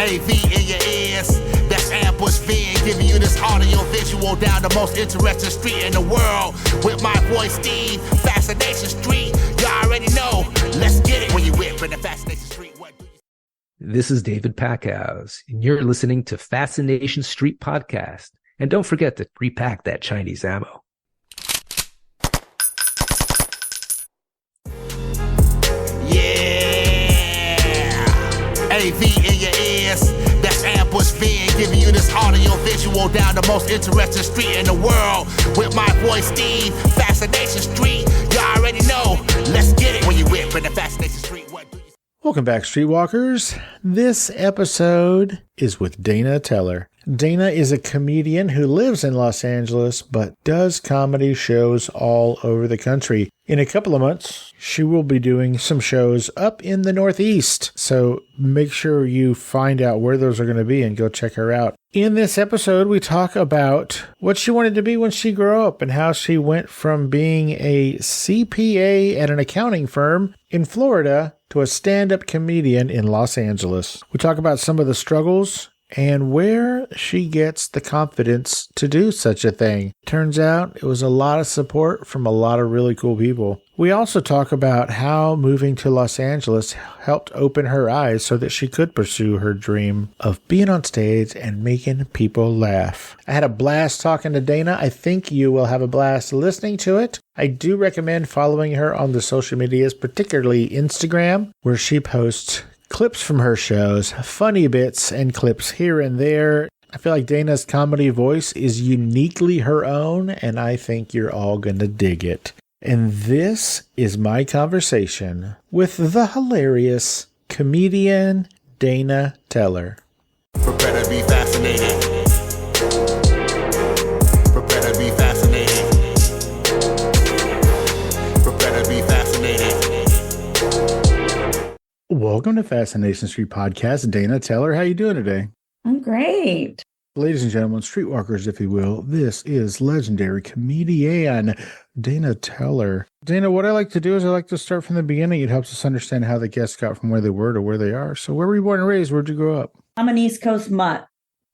AV in your ears. That's Ambush Vid giving you this audio visual down the most interesting street in the world. With my boy Steve, Fascination Street. You already know. Let's get it when you whip in the Fascination Street. What do you... This is David Packhouse, and you're listening to Fascination Street Podcast. And don't forget to repack that Chinese ammo. AV in your ears. That's Ambush Vid giving you this audio visual down the most interesting street in the world. With my boy Steve, Fascination Street. You already know. Let's get it when you whip in the Fascination Street. What do you... Welcome back, Streetwalkers. This episode is with Dana Teller. Dana is a comedian who lives in Los Angeles, but does comedy shows all over the country. In a couple of months, she will be doing some shows up in the Northeast. So make sure you find out where those are going to be and go check her out. In this episode, we talk about what she wanted to be when she grew up and how she went from being a CPA at an accounting firm in Florida to a stand-up comedian in Los Angeles. We talk about some of the struggles and where she gets the confidence to do such a thing. Turns out it was a lot of support from a lot of really cool people. We also talk about how moving to Los Angeles helped open her eyes so that she could pursue her dream of being on stage and making people laugh. I had a blast talking to Dana. I think you will have a blast listening to it. I do recommend following her on the social medias, particularly Instagram, where she posts clips from her shows, funny bits and clips here and there. I feel like Dana's comedy voice is uniquely her own, and I think you're all going to dig it. And this is my conversation with the hilarious comedian Dana Teller. Prepare to be fascinated. Prepare to be fascinated. Prepare to be fascinated. Welcome to Fascination Street Podcast. Dana Teller, how you doing today? I'm great. Ladies and gentlemen, streetwalkers, if you will, this is legendary comedian Dana Teller. Dana, what I like to do is I like to start from the beginning. It helps us understand how the guests got from where they were to where they are. So where were you born and raised? Where'd you grow up? I'm an East Coast mutt.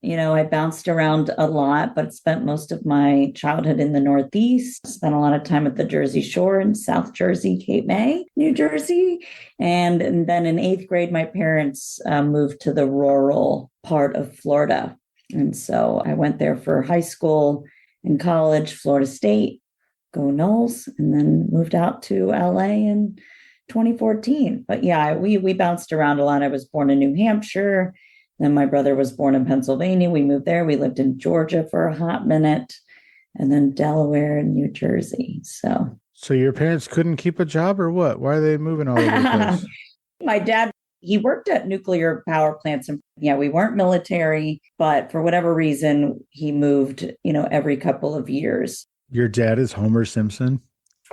You know, I bounced around a lot, but spent most of my childhood in the Northeast. Spent a lot of time at the Jersey Shore in South Jersey, Cape May, New Jersey. And then in 8th grade, my parents moved to the rural part of Florida. And so I went there for high school and college, Florida State, go Noles, and then moved out to LA in 2014. But yeah, we bounced around a lot. I was born in New Hampshire. Then my brother was born in Pennsylvania. We moved there. We lived in Georgia for a hot minute, and then Delaware and New Jersey. So your parents couldn't keep a job or what? Why are they moving all over the place? My dad, he worked at nuclear power plants. And yeah, we weren't military, but for whatever reason, he moved, every couple of years. Your dad is Homer Simpson?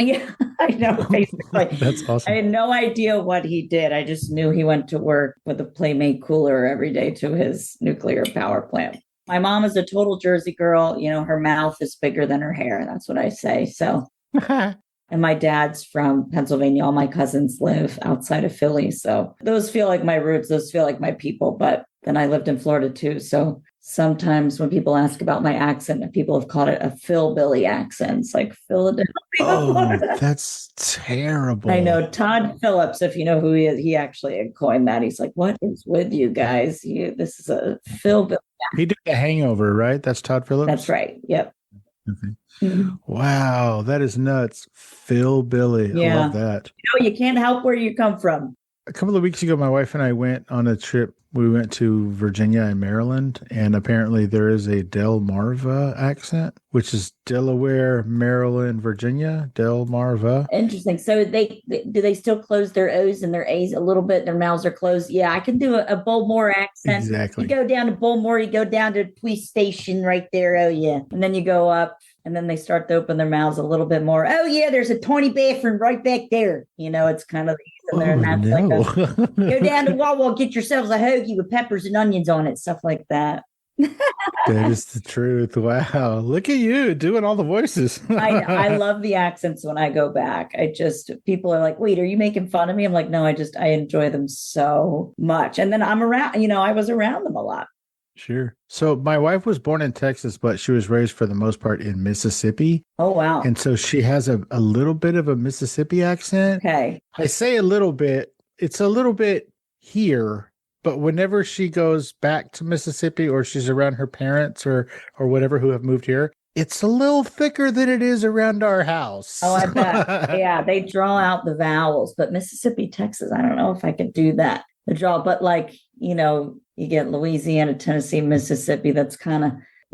Yeah, I know, basically. That's awesome. I had no idea what he did. I just knew he went to work with a Playmate cooler every day to his nuclear power plant. My mom is a total Jersey girl. Her mouth is bigger than her hair. That's what I say. So, and my dad's from Pennsylvania. All my cousins live outside of Philly. So those feel like my roots. Those feel like my people. But then I lived in Florida too. So sometimes when people ask about my accent, people have called it a Philbilly accent. It's like Philadelphia. Oh, that's terrible. I know. Todd Phillips, if you know who he is, he actually had coined that. He's like, what is with you guys? This is a Philbilly accent. He did The Hangover, right? That's Todd Phillips? That's right. Yep. Okay. Mm-hmm. Wow, that is nuts. Philbilly. Yeah. I love that. You can't help where you come from. A couple of weeks ago, my wife and I went on a trip. We went to Virginia and Maryland, and apparently there is a Delmarva accent, which is Delaware, Maryland, Virginia, Delmarva. Interesting. So do they still close their O's and their A's a little bit? Their mouths are closed. Yeah, I can do a Bullmore accent. Exactly. You go down to Bullmore, you go down to the police station right there. Oh, yeah. And then you go up, and then they start to open their mouths a little bit more. Oh, yeah, there's a tiny bathroom right back there. It's kind of in there. And that's like go down to Wawa, get yourselves a hoagie with peppers and onions on it, stuff like that. That is the truth. Wow. Look at you doing all the voices. I love the accents when I go back. People are like, wait, are you making fun of me? I'm like, no, I enjoy them so much. And then I'm around, I was around them a lot. Sure. So my wife was born in Texas, but she was raised for the most part in Mississippi. Oh, wow. And so she has a little bit of a Mississippi accent. Okay. I say a little bit. It's a little bit here, but whenever she goes back to Mississippi or she's around her parents or whatever who have moved here, it's a little thicker than it is around our house. Oh, I bet. Yeah, they draw out the vowels, but Mississippi, Texas, I don't know if I could do that. The draw, but you get Louisiana, Tennessee, Mississippi. That's kind of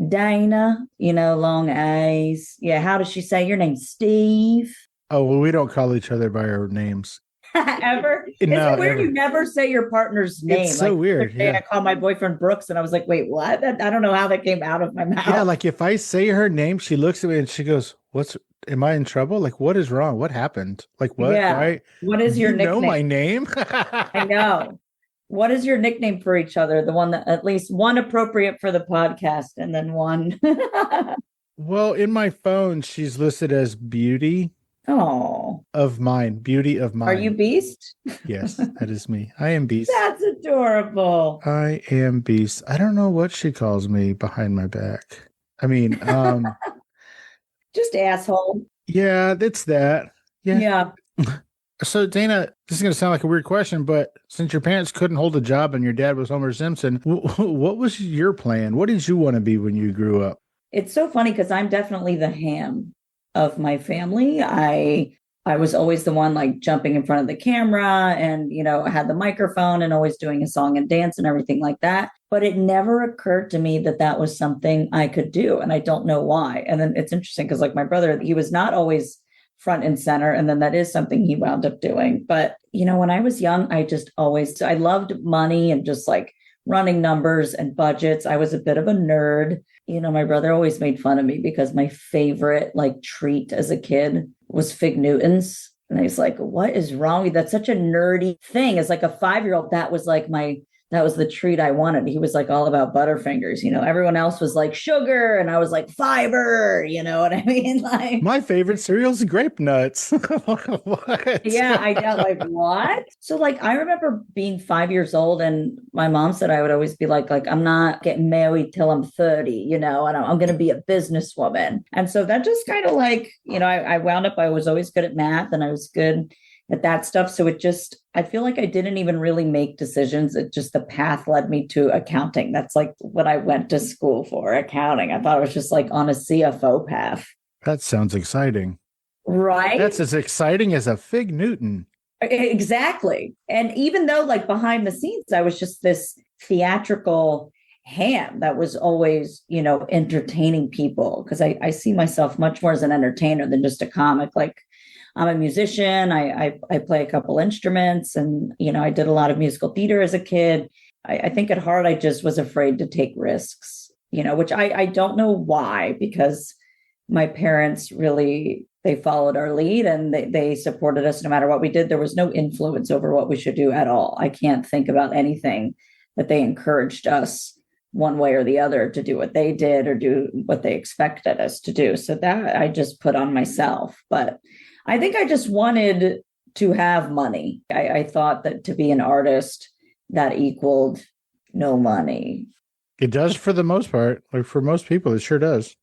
Dana, long A's. Yeah. How does she say your name? Steve? Oh, well, we don't call each other by our names. Ever? Is No, it weird ever. you never say your partner's name? It's so weird. The other day Yeah. I called my boyfriend Brooks and I was like, wait, what? I don't know how that came out of my mouth. Yeah, like if I say her name, she looks at me and she goes, am I in trouble? Like, what is wrong? What happened? Like, what? Yeah. Why? What is your You know nickname? my name? I know. What is your nickname for each other? The one that at least one appropriate for the podcast and then one. Well, in my phone, she's listed as Beauty Oh, of Mine. Beauty of Mine. are you Beast? Yes, that is me. I am Beast. That's adorable. I am Beast. I don't know what she calls me behind my back. I mean, Just asshole. yeah, it's that. Yeah. Yeah. So, Dana, this is going to sound like a weird question, but since your parents couldn't hold a job and your dad was Homer Simpson, what was your plan? What did you want to be when you grew up? It's so funny because I'm definitely the ham of my family. I was always the one like jumping in front of the camera and, had the microphone and always doing a song and dance and everything like that. But it never occurred to me that that was something I could do. And I don't know why. And then it's interesting because like my brother, he was not always front and center. And then that is something he wound up doing. But, when I was young, I loved money and just like running numbers and budgets. I was a bit of a nerd. My brother always made fun of me because my favorite like treat as a kid was Fig Newtons. And he's like, what is wrong with you? That's such a nerdy thing. As like a 5-year-old, that was the treat I wanted. He was like all about Butterfingers. Everyone else was like sugar and I was like fiber. You know what I mean? Like My favorite cereal is Grape Nuts. What? yeah, I know. Like what? So like I remember being 5 years old and my mom said I would always be like I'm not getting married till I'm 30, and I'm going to be a businesswoman. And so that just kind of like, I wound up, I was always good at math and I was good at that stuff. So I feel like I didn't even really make decisions. It just, the path led me to accounting. That's like what I went to school for, accounting. I thought it was just like on a CFO path. That sounds exciting. Right? That's as exciting as a Fig Newton. Exactly. And even though like behind the scenes, I was just this theatrical ham that was always, entertaining people because I see myself much more as an entertainer than just a comic. Like I'm a musician. I play a couple instruments and, I did a lot of musical theater as a kid. I think at heart, I just was afraid to take risks, which I don't know why, because my parents really, they followed our lead and they supported us no matter what we did. There was no influence over what we should do at all. I can't think about anything that they encouraged us one way or the other to do what they did or do what they expected us to do. So that I just put on myself. But I think I just wanted to have money. I thought that to be an artist, that equaled no money. It does for the most part. Like for most people, it sure does.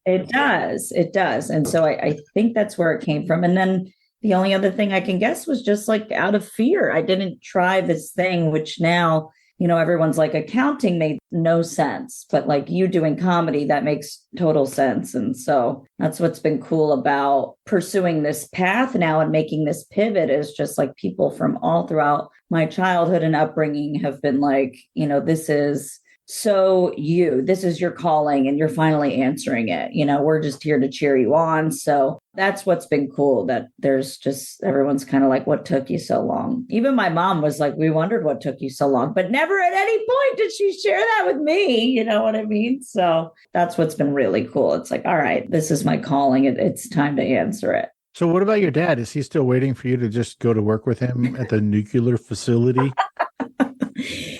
It does. It does. And so I think that's where it came from. And then the only other thing I can guess was just like out of fear. I didn't try this thing, which now, everyone's like accounting made no sense, but like you doing comedy, that makes total sense. And so that's what's been cool about pursuing this path now and making this pivot is just like people from all throughout my childhood and upbringing have been like, this is this is your calling and you're finally answering it. We're just here to cheer you on. So that's what's been cool, that there's just, everyone's kind of like, what took you so long? Even my mom was like, we wondered what took you so long, but never at any point did she share that with me. You know what I mean? So that's what's been really cool. It's like, all right, this is my calling. It's time to answer it. So what about your dad? Is he still waiting for you to just go to work with him at the nuclear facility?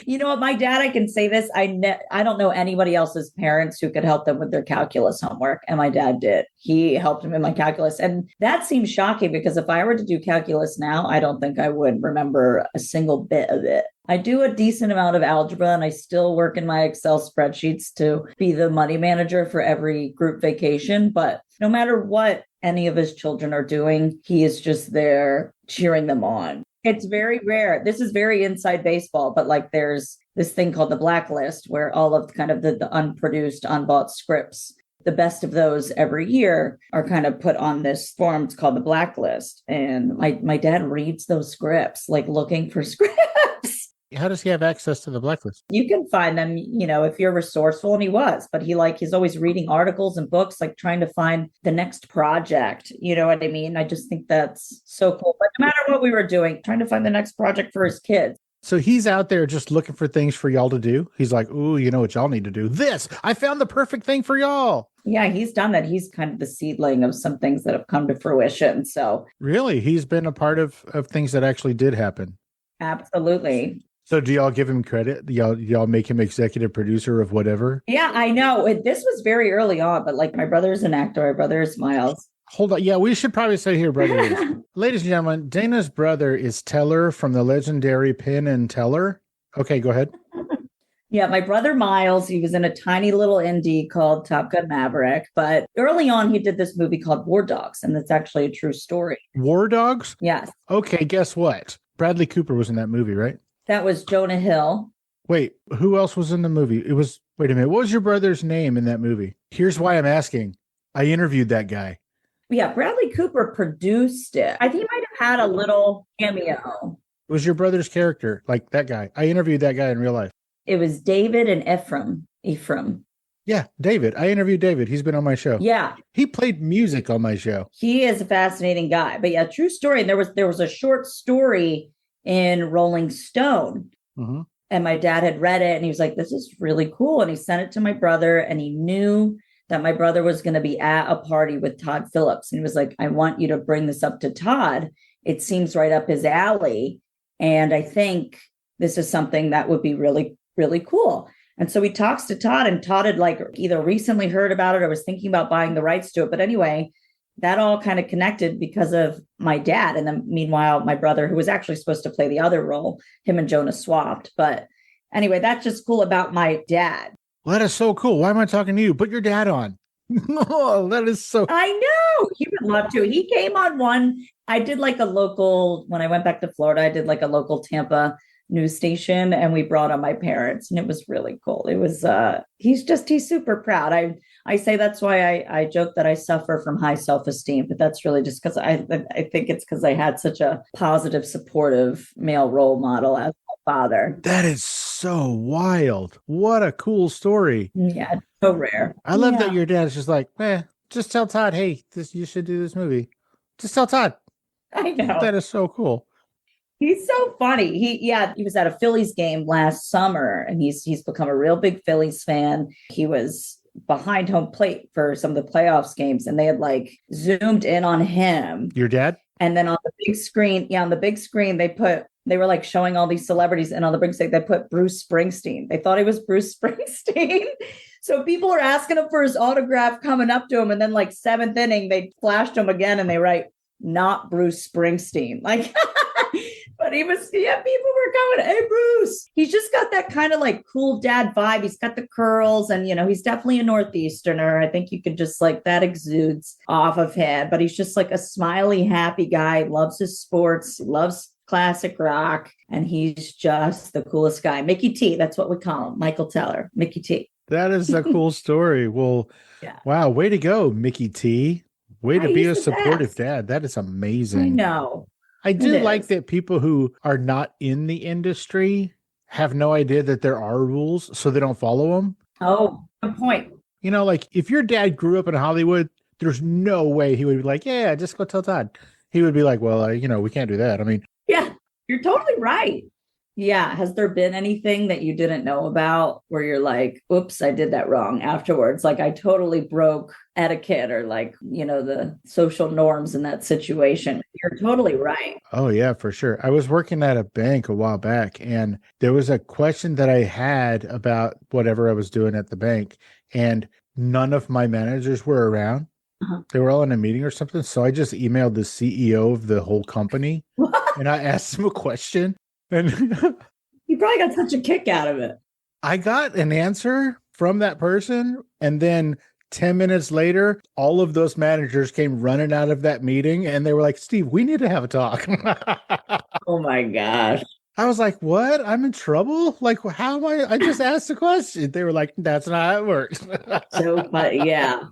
You know what? My dad, I can say this. I don't know anybody else's parents who could help them with their calculus homework. And my dad did. He helped him in my calculus. And that seems shocking because if I were to do calculus now, I don't think I would remember a single bit of it. I do a decent amount of algebra and I still work in my Excel spreadsheets to be the money manager for every group vacation. But no matter what any of his children are doing, he is just there cheering them on. It's very rare. This is very inside baseball, but like there's this thing called the blacklist where all of kind of the unproduced, unbought scripts, the best of those every year are kind of put on this form. It's called the blacklist. And my dad reads those scripts, like looking for scripts. How does he have access to the blacklist? You can find them, if you're resourceful, and he was, but he's always reading articles and books, like trying to find the next project. You know what I mean? I just think that's so cool. But no matter what we were doing, trying to find the next project for his kids. So he's out there just looking for things for y'all to do. He's like, ooh, you know what y'all need to do? This, I found the perfect thing for y'all. Yeah, he's done that. He's kind of the seedling of some things that have come to fruition. So really, he's been a part of things that actually did happen. Absolutely. So do y'all give him credit? Y'all make him executive producer of whatever? Yeah, I know. This was very early on, but like my brother's an actor. My brother is Miles. Hold on. Yeah, we should probably say who brother is. Ladies and gentlemen, Dana's brother is Teller from the legendary Penn and Teller. Okay, go ahead. Yeah, my brother Miles, he was in a tiny little indie called Top Gun Maverick. But early on, he did this movie called War Dogs, and that's actually a true story. War Dogs? Yes. Okay, guess what? Bradley Cooper was in that movie, right? That was Jonah Hill. Wait, who else was in the movie? Wait a minute. What was your brother's name in that movie? Here's why I'm asking. I interviewed that guy. Yeah, Bradley Cooper produced it. I think he might have had a little cameo. It was your brother's character, like that guy. I interviewed that guy in real life. It was David and Ephraim. Yeah, David. I interviewed David. He's been on my show. Yeah. He played music on my show. He is a fascinating guy. But yeah, true story. And there was a short story in Rolling Stone. Mm-hmm. And my dad had read it and he was like, this is really cool. And he sent it to my brother and he knew that my brother was going to be at a party with Todd Phillips. And he was like, I want you to bring this up to Todd. It seems right up his alley. And I think this is something that would be really, really cool. And so he talks to Todd and Todd had like either recently heard about it or was thinking about buying the rights to it. But anyway, that all kind of connected because of my dad. And then meanwhile, my brother, who was actually supposed to play the other role, him and Jonah swapped. But anyway, that's just cool about my dad. Well, that is so cool. Why am I talking to you? Put your dad on. Oh, that is so. I know. He would love to. He came on one. I did like a local, when I went back to Florida, I did like a local Tampa news station and we brought on my parents and it was really cool. It was, he's super proud. I say that's why I joke that I suffer from high self-esteem, but that's really just because I think it's because I had such a positive, supportive male role model as my father. That is so wild. What a cool story. Yeah, so rare. I love that your dad's just like, just tell Todd, hey, you should do this movie. Just tell Todd. I know. That is so cool. He's so funny. He was at a Phillies game last summer and he's become a real big Phillies fan. He was behind home plate for some of the playoffs games and they had like zoomed in on him. Your dad? And then on the big screen, they were like showing all these celebrities and on the big screen, they put Bruce Springsteen. They thought he was Bruce Springsteen. So people are asking him for his autograph coming up to him. And then like seventh inning, they flashed him again and they write, not Bruce Springsteen. Like, but people were going, hey, Bruce. He's just got that kind of like cool dad vibe. He's got the curls and, he's definitely a Northeasterner. I think you could just like that exudes off of him, but he's just like a smiley, happy guy, loves his sports, loves classic rock. And he's just the coolest guy. Mickey T. That's what we call him. Michael Teller, Mickey T. That is a cool story. Well, yeah. Wow. Way to go, Mickey T. Way to be a supportive dad. That is amazing. I know. I do like that people who are not in the industry have no idea that there are rules, so they don't follow them. Oh, good point. Like if your dad grew up in Hollywood, there's no way he would be like, yeah, just go tell Todd. He would be like, well, we can't do that. I mean, yeah, you're totally right. Yeah. Has there been anything that you didn't know about where you're like, oops, I did that wrong afterwards? Like I totally broke etiquette or like, the social norms in that situation. You're totally right. Oh, yeah, for sure. I was working at a bank a while back, and there was a question that I had about whatever I was doing at the bank, and none of my managers were around. Uh-huh. They were all in a meeting or something. So I just emailed the CEO of the whole company and I asked him a question. And You probably got such a kick out of it. I got an answer from that person. And then 10 minutes later, all of those managers came running out of that meeting and they were like, Steve, we need to have a talk. Oh my gosh. I was like, what? I'm in trouble? Like, how am I just asked a question. They were like, that's not how it works. So, but yeah.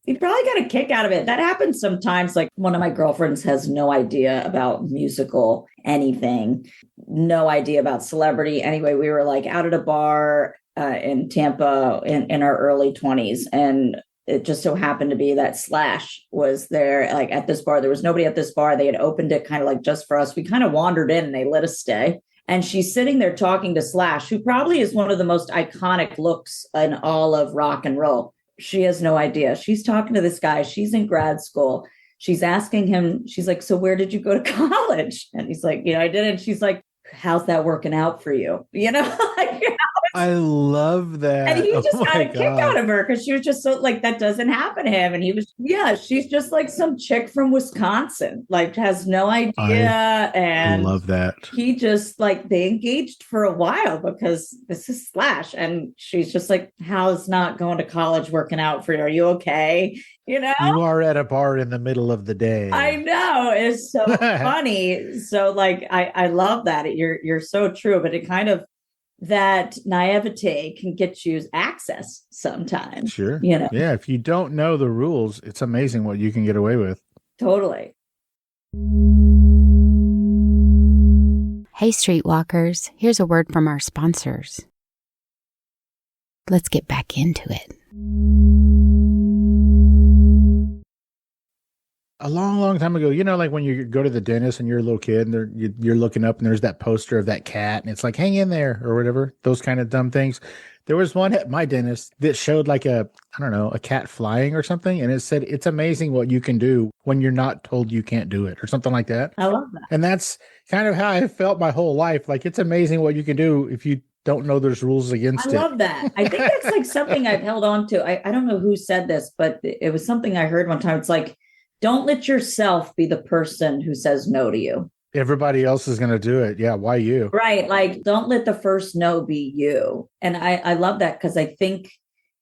You probably got a kick out of it. That happens sometimes. Like one of my girlfriends has no idea about musical anything, no idea about celebrity. Anyway, we were like out at a bar in Tampa in our early 20s. And it just so happened to be that Slash was there, like at this bar. There was nobody at this bar. They had opened it kind of like just for us. We kind of wandered in and they let us stay. And she's sitting there talking to Slash, who probably is one of the most iconic looks in all of rock and roll. She has no idea. She's talking to this guy. She's in grad school. She's asking him, she's like, so where did you go to college? And he's like, I didn't. She's like, how's that working out for you? Like, I love that. and he just got a God. kick out of her because she was just so like, that doesn't happen to him. And he was, she's just like some chick from Wisconsin, like has no idea. And I love that. He just like, they engaged for a while because this is Slash. And she's just like, how's not going to college working out for you? Are you okay? You are at a bar in the middle of the day. I know. It's so funny. So like, I love that. You're so true, but it kind of, that naivete can get you access sometimes. Sure. Yeah. If you don't know the rules, it's amazing what you can get away with. Totally. Hey, Streetwalkers, here's a word from our sponsors. Let's get back into it. A long, long time ago, like when you go to the dentist and you're a little kid and you're looking up and there's that poster of that cat and it's like, hang in there or whatever, those kind of dumb things. There was one at my dentist that showed like a cat flying or something. And it said, it's amazing what you can do when you're not told you can't do it or something like that. I love that. And that's kind of how I felt my whole life. Like, it's amazing what you can do if you don't know there's rules against it. I love that. I think that's like something I've held on to. I don't know who said this, but it was something I heard one time. It's like, don't let yourself be the person who says no to you. Everybody else is going to do it. Yeah. Why you? Right. Like, don't let the first no be you. And I love that because I think,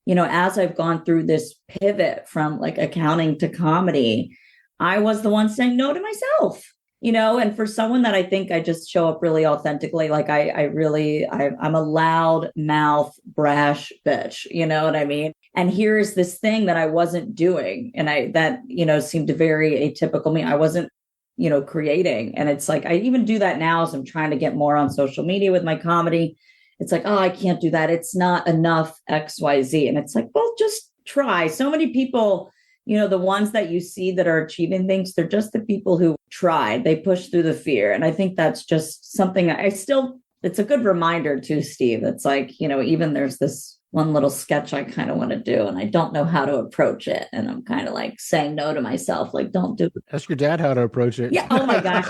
as I've gone through this pivot from like accounting to comedy, I was the one saying no to myself, and for someone that I think I just show up really authentically, like I'm a loud mouth, brash bitch, you know what I mean? And here's this thing that I wasn't doing. And that seemed very atypical me. I wasn't, creating. And it's like, I even do that now as I'm trying to get more on social media with my comedy. It's like, oh, I can't do that. It's not enough XYZ. And it's like, well, just try. So many people, the ones that you see that are achieving things, they're just the people who tried. They pushed through the fear. And I think that's just something it's a good reminder too, Steve. It's like, even there's this one little sketch I kind of want to do and I don't know how to approach it. And I'm kind of like saying no to myself, like, don't do it. Ask your dad how to approach it. Yeah. Oh my gosh.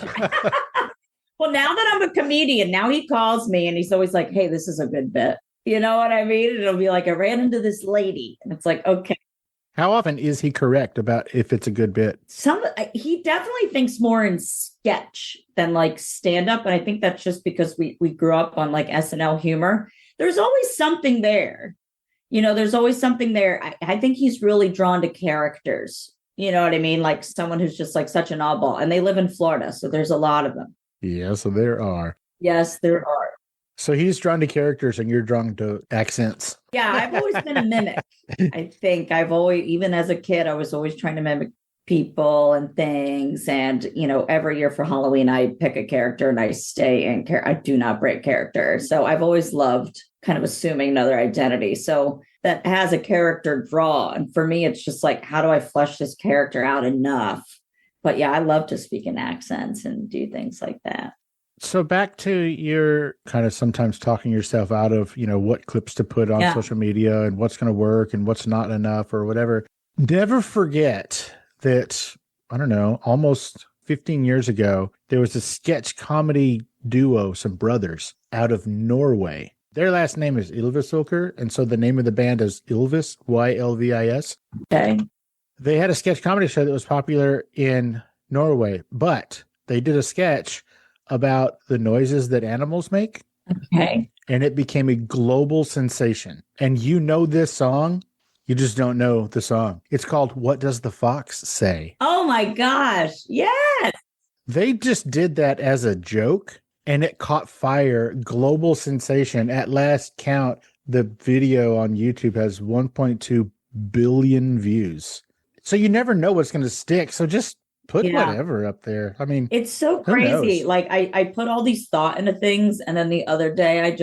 Well, now that I'm a comedian, now he calls me and he's always like, hey, this is a good bit. You know what I mean? It'll be like, I ran into this lady and it's like, okay. How often is he correct about if it's a good bit? He definitely thinks more in sketch than like stand up. And I think that's just because we grew up on like SNL humor. There's always something there. There's always something there. I think he's really drawn to characters. You know what I mean? Like someone who's just like such an oddball. And they live in Florida. So there's a lot of them. Yeah, so there are. Yes, there are. So he's drawn to characters and you're drawn to accents. Yeah, I've always been a mimic. I think even as a kid, I was always trying to mimic people and things. And, every year for Halloween, I pick a character and I stay in character. I do not break character. So I've always loved kind of assuming another identity. So that has a character draw. And for me, it's just like, how do I flesh this character out enough? But yeah, I love to speak in accents and do things like that. So back to your kind of sometimes talking yourself out of, what clips to put on social media and what's going to work and what's not enough or whatever. Never forget that, I don't know, almost 15 years ago, there was a sketch comedy duo, some brothers out of Norway. Their last name is Ylvisulker, and so the name of the band is Ylvis, Ylvis. Okay. They had a sketch comedy show that was popular in Norway, but they did a sketch about the noises that animals make. Okay. And it became a global sensation. And you know this song, you just don't know the song. It's called What Does the Fox Say? Oh my gosh. Yes. They just did that as a joke and it caught fire, global sensation. At last count, the video on YouTube has 1.2 billion views. So you never know what's going to stick. So just put whatever up there. I mean, it's so crazy. Like I put all these thought into things. And then the other day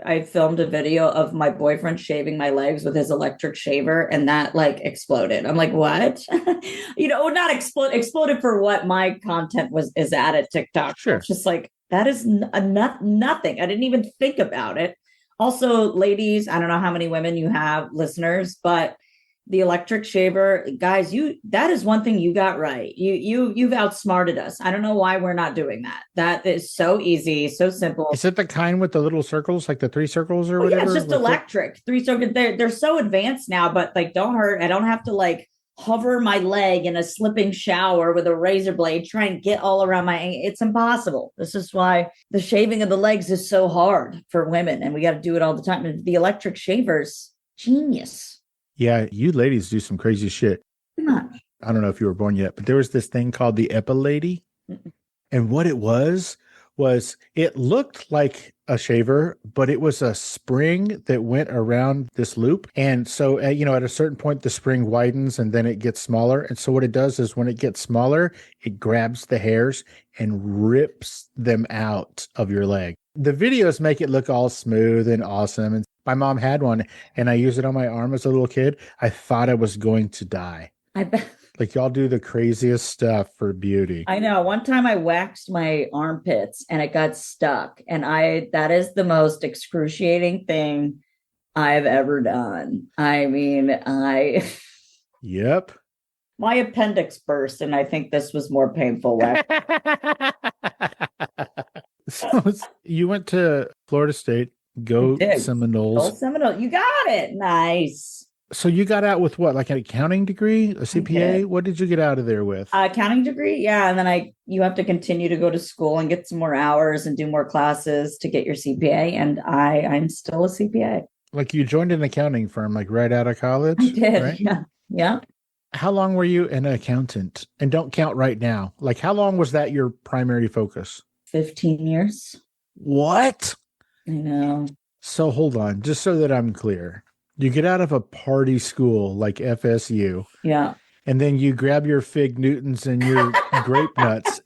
I filmed a video of my boyfriend shaving my legs with his electric shaver, and that like exploded. I'm like, what? Not exploded for what my content is at TikTok. Sure. It's just like, that is nothing. I didn't even think about it. Also, ladies, I don't know how many women you have listeners, but the electric shaver, guys, that is one thing you got right. You've outsmarted us. I don't know why we're not doing that. That is so easy, so simple. Is it the kind with the little circles, like the 3 circles or whatever? Yeah, it's just electric. 3 circles. They're so advanced now, but like, don't hurt. I don't have to like hover my leg in a slipping shower with a razor blade, try and get all around my ankle. It's impossible. This is why the shaving of the legs is so hard for women, and we got to do it all the time. And the electric shavers, genius. Yeah, you ladies do some crazy shit. I don't know if you were born yet, but there was this thing called the Epilady. And what it was it looked like a shaver, but it was a spring that went around this loop. And so, at a certain point, the spring widens and then it gets smaller. And so what it does is when it gets smaller, it grabs the hairs and rips them out of your leg. The videos make it look all smooth and awesome. And my mom had one and I used it on my arm as a little kid. I thought I was going to die. I bet. Like, y'all do the craziest stuff for beauty. I know. One time I waxed my armpits and it got stuck. And that is the most excruciating thing I've ever done. I mean, Yep. My appendix burst, and I think this was more painful. So you went to Florida State, go Seminoles. Go Seminoles. You got it. Nice. So you got out with what, like an accounting degree, a CPA? What did you get out of there with? Accounting degree, yeah. And then you have to continue to go to school and get some more hours and do more classes to get your CPA. And I'm still a CPA. Like, you joined an accounting firm, like right out of college? I did, right? Yeah. How long were you an accountant? And don't count right now. Like, how long was that your primary focus? 15 years. What? I know. So hold on, just so that I'm clear. You get out of a party school like FSU. Yeah. And then you grab your Fig Newtons and your grape nuts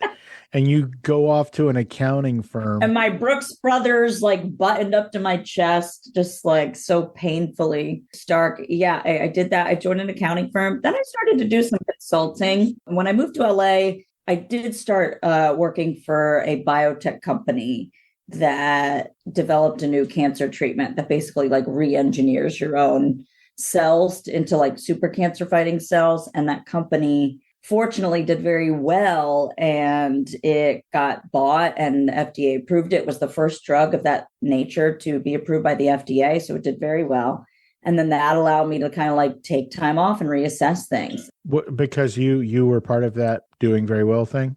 and you go off to an accounting firm. And my Brooks Brothers like buttoned up to my chest, just like so painfully stark. Yeah, I did that. I joined an accounting firm. Then I started to do some consulting. When I moved to LA, I did start working for a biotech company that developed a new cancer treatment that basically like re-engineers your own cells into like super cancer fighting cells. And that company fortunately did very well, and it got bought and the FDA approved it. It was the first drug of that nature to be approved by the FDA. So it did very well. And then that allowed me to kind of like take time off and reassess things. What, because you were part of that doing very well thing?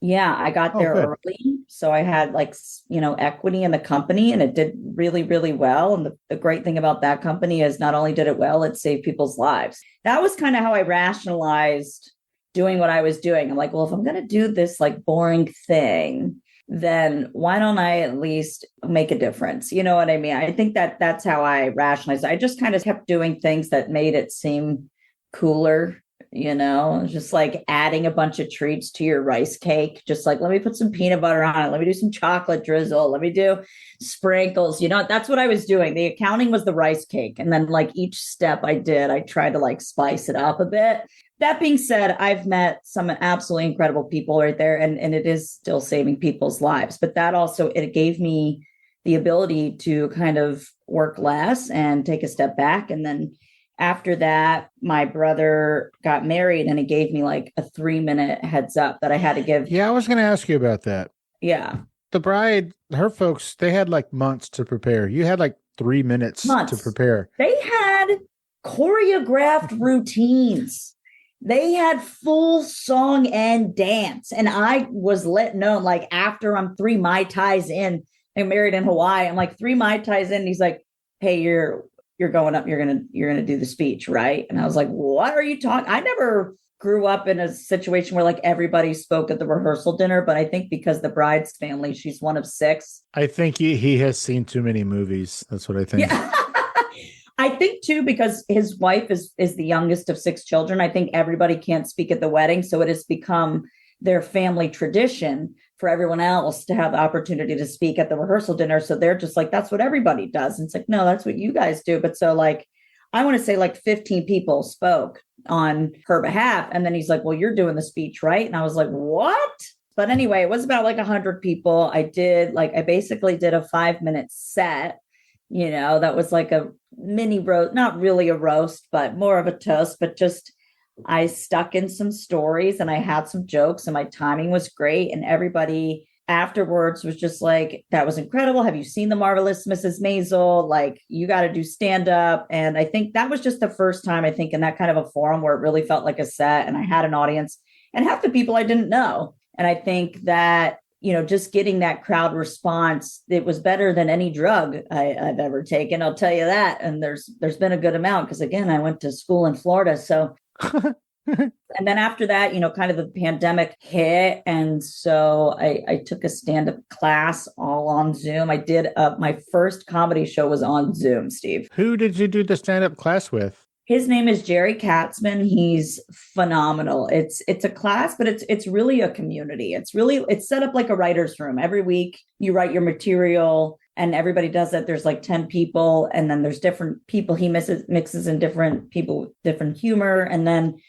Yeah, I got there early. So I had like, equity in the company, and it did really, really well. And the great thing about that company is not only did it well, it saved people's lives. That was kind of how I rationalized doing what I was doing. I'm like, well, if I'm going to do this like boring thing, then why don't I at least make a difference? You know what I mean? I think that's how I rationalized. I just kind of kept doing things that made it seem cooler, just like adding a bunch of treats to your rice cake. Just like, let me put some peanut butter on it. Let me do some chocolate drizzle. Let me do sprinkles. That's what I was doing. The accounting was the rice cake. And then like each step I did, I tried to like spice it up a bit. That being said, I've met some absolutely incredible people right there, and it is still saving people's lives. But that also, it gave me the ability to kind of work less and take a step back. And then after that, my brother got married, and it gave me like a 3-minute heads up that I had to give. Yeah, I was going to ask you about that. Yeah. The bride, her folks, they had like months to prepare. You had like 3 minutes to prepare. They had choreographed routines. They had full song and dance. And I was let know, like, after I'm 3 Mai Tais in, I'm married in Hawaii. I'm like 3 Mai Tais in. And he's like, hey, you're going up. You're gonna do the speech, right? And I was like, what are you talking? I never grew up in a situation where like everybody spoke at the rehearsal dinner, but I think because the bride's family, she's one of 6. I think he has seen too many movies. That's what I think. Yeah. I think too, because his wife is the youngest of 6 children. I think everybody can't speak at the wedding. So it has become their family tradition for everyone else to have the opportunity to speak at the rehearsal dinner. So they're just like, that's what everybody does. And it's like, no, that's what you guys do. But so like, I want to say like 15 people spoke on her behalf. And then he's like, well, you're doing the speech, right? And I was like, what? But anyway, it was about like 100 people. I basically did a 5-minute set. That was like a mini roast, not really a roast, but more of a toast. But just, I stuck in some stories and I had some jokes and my timing was great. And everybody afterwards was just like, that was incredible. Have you seen The Marvelous Mrs. Maisel? Like, you got to do stand up. And I think that was just the first time, I think, in that kind of a forum where it really felt like a set and I had an audience and half the people I didn't know. And I think that, just getting that crowd response, it was better than any drug I've ever taken. I'll tell you that. And there's been a good amount because, again, I went to school in Florida. So, and then after that, kind of the pandemic hit. And so I took a stand-up class all on Zoom. I did my first comedy show was on Zoom, Steve. Who did you do the stand-up class with? His name is Jerry Katzman. He's phenomenal. It's a class, but it's really a community. It's set up like a writer's room. Every week you write your material and everybody does that. There's like 10 people and then there's different people he mixes in different people, different humor. And then,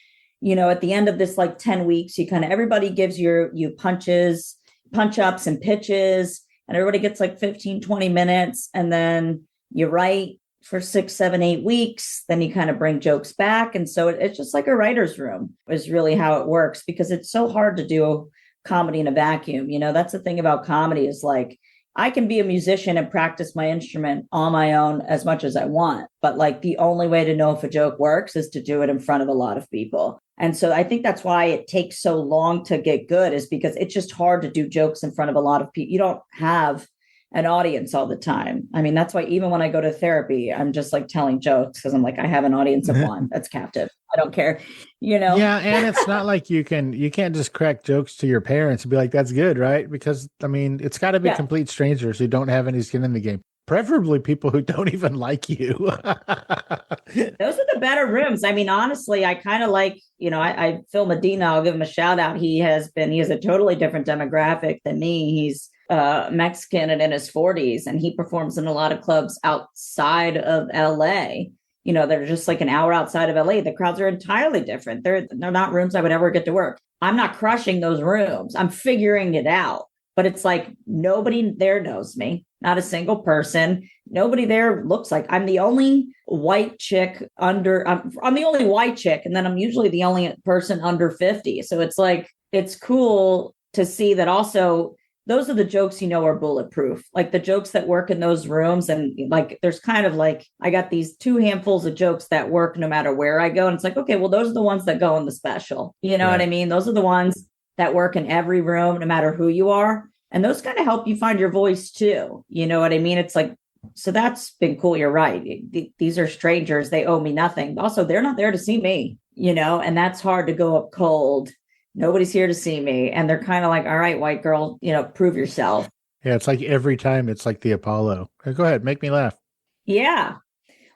at the end of this like 10 weeks, everybody gives you punch ups and pitches, and everybody gets like 15, 20 minutes. And then you write for 6, 7, 8 weeks, then you kind of bring jokes back. And so it's just like a writer's room is really how it works, because it's so hard to do comedy in a vacuum. That's the thing about comedy is like, I can be a musician and practice my instrument on my own as much as I want. But like the only way to know if a joke works is to do it in front of a lot of people. And so I think that's why it takes so long to get good, is because it's just hard to do jokes in front of a lot of people. You don't have an audience all the time. I mean, that's why even when I go to therapy, I'm just like telling jokes because I'm like, I have an audience of one that's captive. I don't care, Yeah, and it's not like you can't just crack jokes to your parents and be like, that's good, right? Because I mean, it's got to be complete strangers who don't have any skin in the game. Preferably people who don't even like you. Those are the better rooms. I mean, honestly, I kind of like, I Phil Medina, I'll give him a shout out. He has a totally different demographic than me. He's Mexican and in his 40s, and he performs in a lot of clubs outside of LA. They're just like an hour outside of LA. The crowds are entirely different. They're not rooms I would ever get to work. I'm not crushing those rooms. I'm figuring it out. But it's like nobody there knows me. Not a single person. Nobody there looks like I'm the only white chick I'm the only white chick. And then I'm usually the only person under 50. So it's like, it's cool to see that also those are the jokes, are bulletproof, like the jokes that work in those rooms. And like, there's kind of like, I got these 2 handfuls of jokes that work no matter where I go. And it's like, okay, well, those are the ones that go in the special. You know what I mean? Those are the ones that work in every room, no matter who you are. And those kind of help you find your voice too. You know what I mean? It's like, so that's been cool. You're right. These are strangers. They owe me nothing. Also, they're not there to see me, and that's hard to go up cold. Nobody's here to see me. And they're kind of like, all right, white girl, prove yourself. Yeah. It's like every time it's like the Apollo. Go ahead. Make me laugh. Yeah.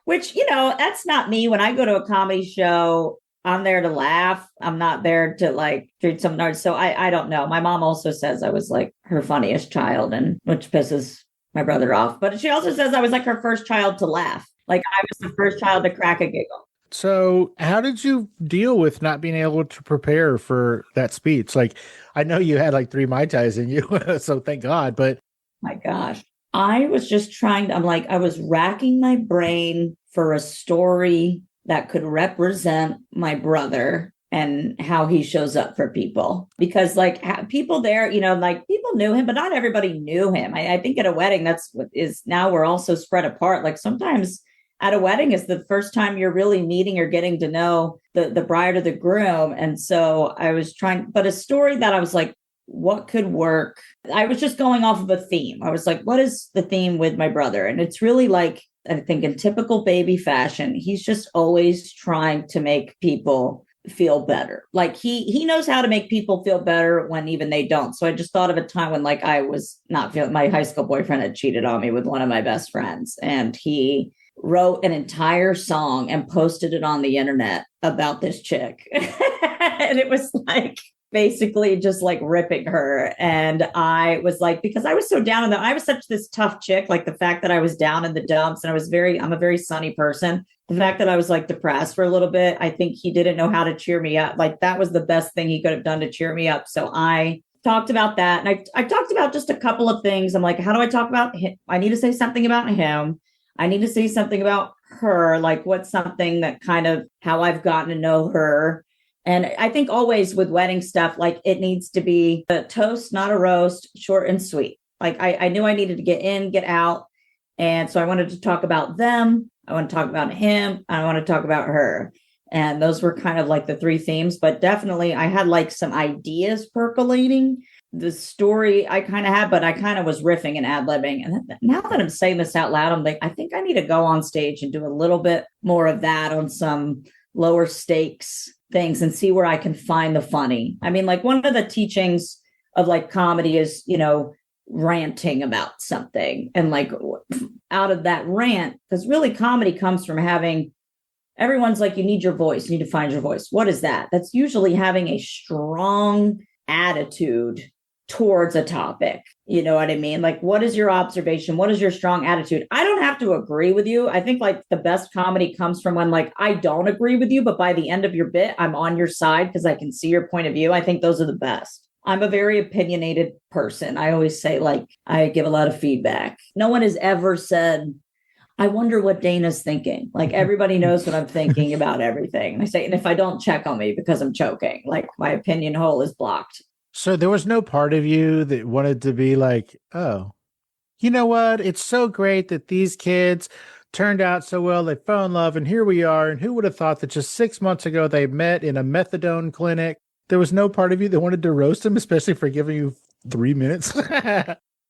Which, that's not me. When I go to a comedy show, I'm there to laugh. I'm not there to like treat some nerds. So I don't know. My mom also says I was like her funniest child, and which pisses my brother off. But she also says I was like her first child to laugh. Like I was the first child to crack a giggle. So, how did you deal with not being able to prepare for that speech? Like, I know you had like 3 Mai Tais in you, so thank God, but My gosh. I was just I was racking my brain for a story that could represent my brother and how he shows up for people. Because like people there, like people knew him, but not everybody knew him. I think at a wedding, that's what is now we're all so spread apart. Like sometimes at a wedding is the first time you're really meeting or getting to know the bride or the groom. And so I was but a story that I was like, what could work? I was just going off of a theme. I was like, what is the theme with my brother? And it's really like, I think in typical baby fashion, he's just always trying to make people feel better. Like he knows how to make people feel better when even they don't. So I just thought of a time when like I was not feeling, my high school boyfriend had cheated on me with one of my best friends, and he wrote an entire song and posted it on the internet about this chick. And it was like basically just like ripping her. And I was like, because I was so down in I was such this tough chick, like the fact that I was down in the dumps, and I'm a very sunny person. The fact that I was like depressed for a little bit, I think he didn't know how to cheer me up. Like that was the best thing he could have done to cheer me up. So I talked about that. And I talked about just a couple of things. I'm like, how do I talk about him? I need to say something about him. I need to say something about her. Like what's something that kind of how I've gotten to know her. And I think always with wedding stuff, like it needs to be a toast, not a roast, short and sweet. Like I knew I needed to get in, get out. And so I wanted to talk about them. I want to talk about him. I want to talk about her. And those were kind of like the 3 themes. But definitely I had like some ideas percolating. The story I kind of had, but I kind of was riffing and ad-libbing. And now that I'm saying this out loud, I'm like, I think I need to go on stage and do a little bit more of that on some lower stakes things and see where I can find the funny. I mean, like one of the teachings of like comedy is, ranting about something, and like out of that rant, because really comedy comes from having, everyone's like, you need your voice, you need to find your voice. What is that? That's usually having a strong attitude towards a topic. You know what I mean? Like, what is your observation? What is your strong attitude? I don't have to agree with you. I think like the best comedy comes from when like I don't agree with you, but by the end of your bit, I'm on your side because I can see your point of view. I think those are the best. I'm a very opinionated person. I always say like I give a lot of feedback. No one has ever said, I wonder what Dana's thinking. Like everybody knows what I'm thinking about everything. And I say, and if I don't, check on me because I'm choking, like my opinion hole is blocked. So there was no part of you that wanted to be like, oh, you know what? It's so great that these kids turned out so well. They fell in love and here we are. And who would have thought that just 6 months ago they met in a methadone clinic? There was no part of you that wanted to roast him, especially for giving you 3 minutes.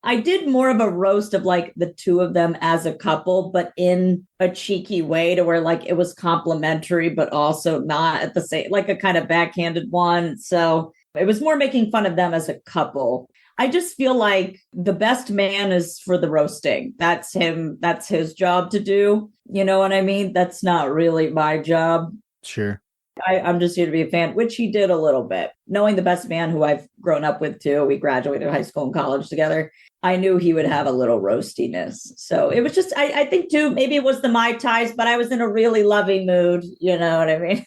I did more of a roast of like the 2 of them as a couple, but in a cheeky way to where like it was complimentary, but also not at the same, like a kind of backhanded one. So it was more making fun of them as a couple. I just feel like the best man is for the roasting. That's him. That's his job to do. You know what I mean? That's not really my job. Sure. I'm just here to be a fan, which he did a little bit. Knowing the best man who I've grown up with too, we graduated high school and college together. I knew he would have a little roastiness. So it was just, I think too, maybe it was the Mai Tais, but I was in a really loving mood. You know what I mean?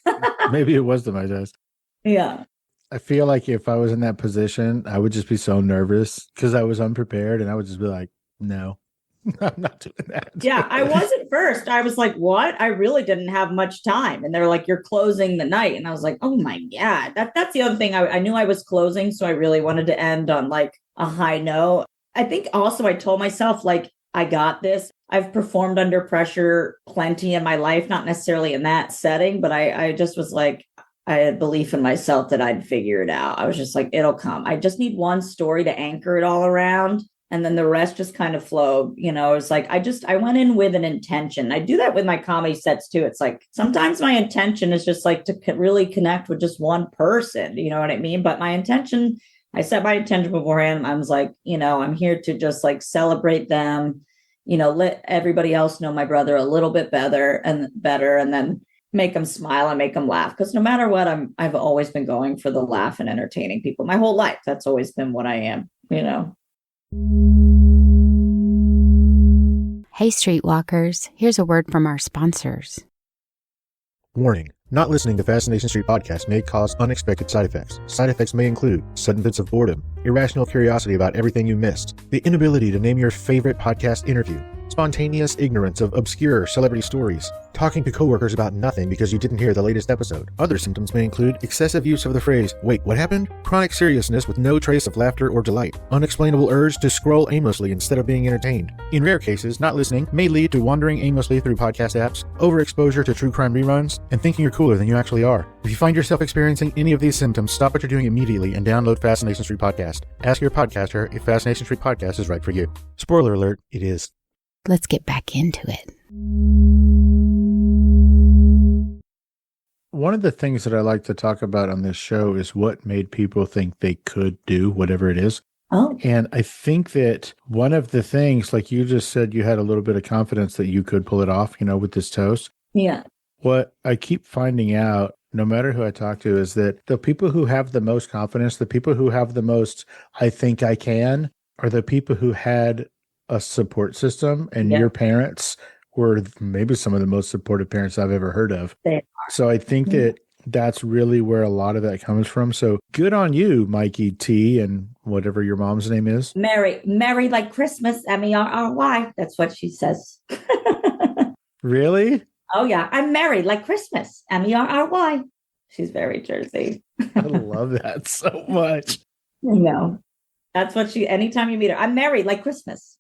Maybe it was the Mai Tais. Yeah. I feel like if I was in that position, I would just be so nervous because I was unprepared and I would just be like, no. I'm not doing that. Yeah, I was at first. I was like, what? I really didn't have much time. And they're like, you're closing the night. And I was like, oh my God. That's the other thing. I knew I was closing. So I really wanted to end on like a high note. I think also I told myself like, I got this. I've performed under pressure plenty in my life, not necessarily in that setting, but I just was like, I had belief in myself that I'd figure it out. I was just like, it'll come. I just need one story to anchor it all around. And then the rest just kind of flowed. You know, it's like, I went in with an intention. I do that with my comedy sets too. It's like, sometimes my intention is just like to really connect with just one person. You know what I mean? But my intention, I set my intention beforehand. I was like, you know, I'm here to just like celebrate them, you know, let everybody else know my brother a little bit better. And then make them smile and make them laugh. Because no matter what, I've always been going for the laugh and entertaining people my whole life. That's always been what I am, you know. Hey, Streetwalkers, here's a word from our sponsors. Warning. Not listening to Fascination Street podcast may cause unexpected side effects. Side effects may include sudden fits of boredom, irrational curiosity about everything you missed, the inability to name your favorite podcast interview, spontaneous ignorance of obscure celebrity stories, talking to coworkers about nothing because you didn't hear the latest episode. Other symptoms may include excessive use of the phrase, "Wait, what happened?" Chronic seriousness with no trace of laughter or delight, unexplainable urge to scroll aimlessly instead of being entertained. In rare cases, not listening may lead to wandering aimlessly through podcast apps, overexposure to true crime reruns, and thinking you're cooler than you actually are. If you find yourself experiencing any of these symptoms, stop what you're doing immediately and download Fascination Street Podcast. Ask your podcaster if Fascination Street Podcast is right for you. Spoiler alert, it is. Let's get back into it. One of the things that I like to talk about on this show is what made people think they could do whatever it is. Oh, And I think that one of the things, like you just said, you had a little bit of confidence that you could pull it off, you know, with this toast. yeah. What I keep finding out, no matter who I talk to, is that the people who have the most confidence, the people who have the most, I think I can, are the people who had a support system. And Yeah. your parents were maybe some of the most supportive parents I've ever heard of. They are. So I think that that's really where a lot of that comes from. So good on you, Mikey T, and whatever your mom's name is. Merry like Christmas, MERRY. That's what she says. Really? Oh, yeah. I'm married like Christmas, MERRY. She's very Jersey. I love that so much. You know, that's what anytime you meet her, I'm married like Christmas.